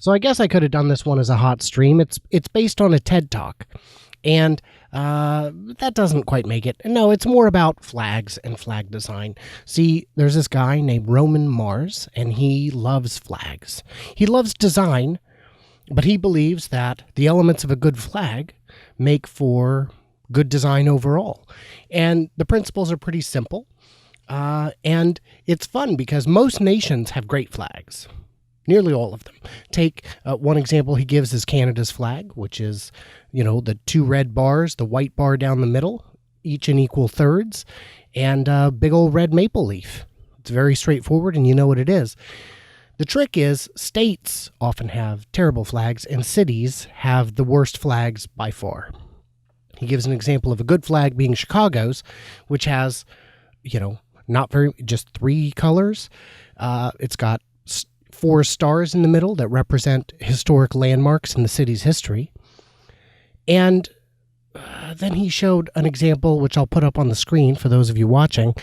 So I guess I could have done this one as a hot stream. It's based on a TED Talk. And that doesn't quite make it. No, it's more about flags and flag design. See, there's this guy named Roman Mars, and he loves flags. He loves design, but he believes that the elements of a good flag make for good design overall. And the principles are pretty simple. And it's fun because most nations have great flags. Nearly all of them. Take one example he gives is Canada's flag, which is, the two red bars, the white bar down the middle, each in equal thirds, and a big old red maple leaf. It's very straightforward, and you know what it is. The trick is states often have terrible flags, and cities have the worst flags by far. He gives an example of a good flag being Chicago's, which has, just 3 colors. It's got 4 stars in the middle that represent historic landmarks in the city's history. And then he showed an example, which I'll put up on the screen for those of you watching,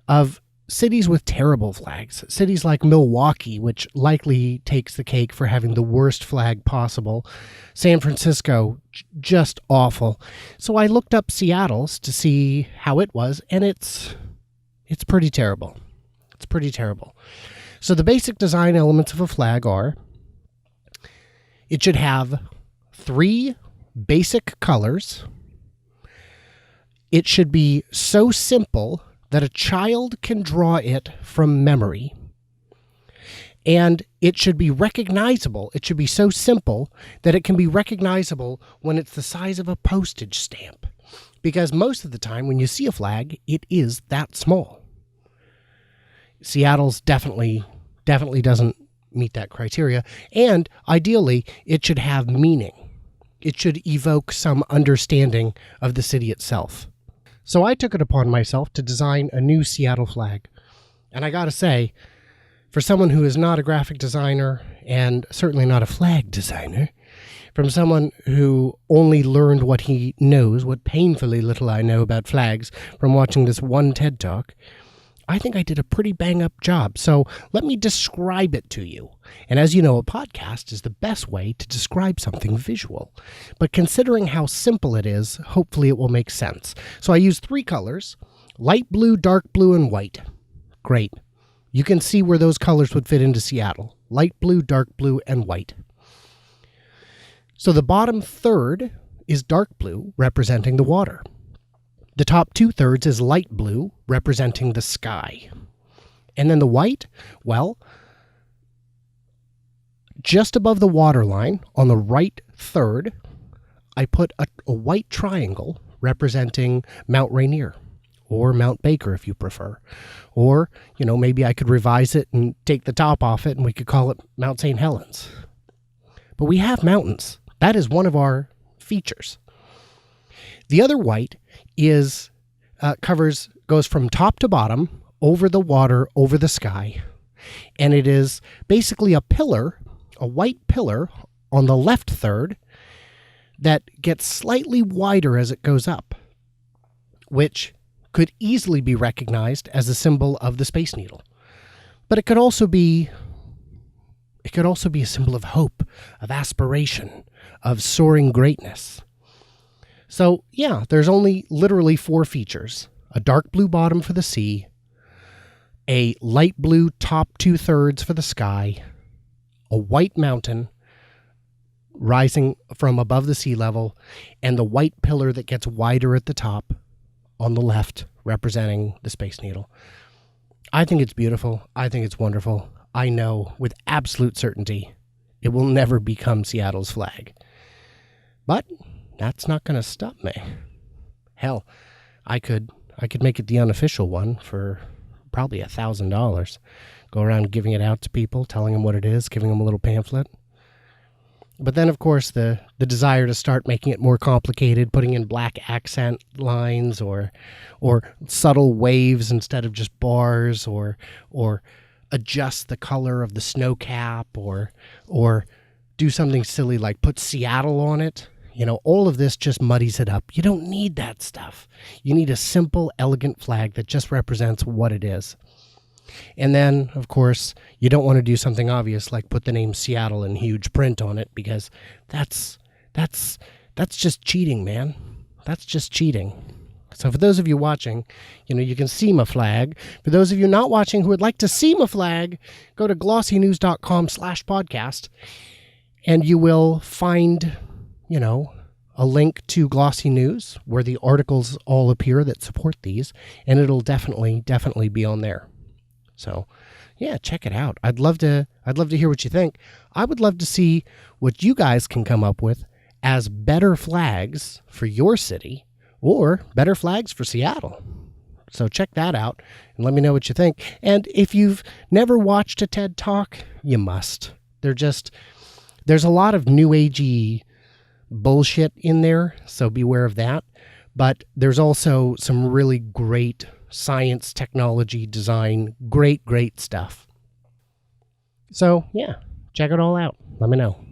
of cities with terrible flags. Cities like Milwaukee, which likely takes the cake for having the worst flag possible. San Francisco, just awful. So I looked up Seattle's to see how it was, and it's pretty terrible. It's pretty terrible. So the basic design elements of a flag are, it should have 3 basic colors. It should be so simple that a child can draw it from memory. And it should be recognizable. It should be so simple that it can be recognizable when it's the size of a postage stamp. Because most of the time when you see a flag, it is that small. Seattle's definitely doesn't meet that criteria. And ideally, it should have meaning. It should evoke some understanding of the city itself. So I took it upon myself to design a new Seattle flag. And I gotta say, for someone who is not a graphic designer and certainly not a flag designer, from someone who only learned what he knows, what painfully little I know about flags from watching this one TED Talk, I think I did a pretty bang-up job. So let me describe it to you. And as you know, a podcast is the best way to describe something visual. But considering how simple it is, hopefully it will make sense. So I used 3 colors, light blue, dark blue, and white. Great. You can see where those colors would fit into Seattle. Light blue, dark blue, and white. So the bottom third is dark blue, representing the water. The top 2/3 is light blue, representing the sky. And then the white, well, just above the waterline, on the right third, I put a white triangle representing Mount Rainier, or Mount Baker if you prefer. Or, maybe I could revise it and take the top off it and we could call it Mount St. Helens. But we have mountains. That is one of our features. The other white goes from top to bottom, over the water, over the sky. And it is basically a white pillar on the left third that gets slightly wider as it goes up, which could easily be recognized as a symbol of the Space Needle. But it could also be a symbol of hope, of aspiration, of soaring greatness. So, yeah, there's only literally 4 features. A dark blue bottom for the sea, a light blue top 2/3 for the sky, a white mountain rising from above the sea level, and the white pillar that gets wider at the top on the left, representing the Space Needle. I think it's beautiful. I think it's wonderful. I know with absolute certainty it will never become Seattle's flag. But that's not going to stop me. Hell, I could make it the unofficial one for probably $1,000. Go around giving it out to people, telling them what it is, giving them a little pamphlet. But then, of course, the desire to start making it more complicated, putting in black accent lines or subtle waves instead of just bars, or adjust the color of the snow cap, or do something silly like put Seattle on it. All of this just muddies it up. You don't need that stuff. You need a simple, elegant flag that just represents what it is. And then, of course, you don't want to do something obvious like put the name Seattle in huge print on it, because that's just cheating, man. That's just cheating. So for those of you watching, you can see my flag. For those of you not watching who would like to see my flag, go to glossynews.com/podcast, and you will find, a link to Glossy News where the articles all appear that support these, and it'll definitely be on there. So, yeah, check it out. I'd love to hear what you think. I would love to see what you guys can come up with as better flags for your city, or better flags for Seattle. So check that out and let me know what you think. And if you've never watched a TED Talk, you must. There's a lot of new agey bullshit in there, so beware of that. But there's also some really great science, technology, design, great stuff. So yeah, check it all out. Let me know.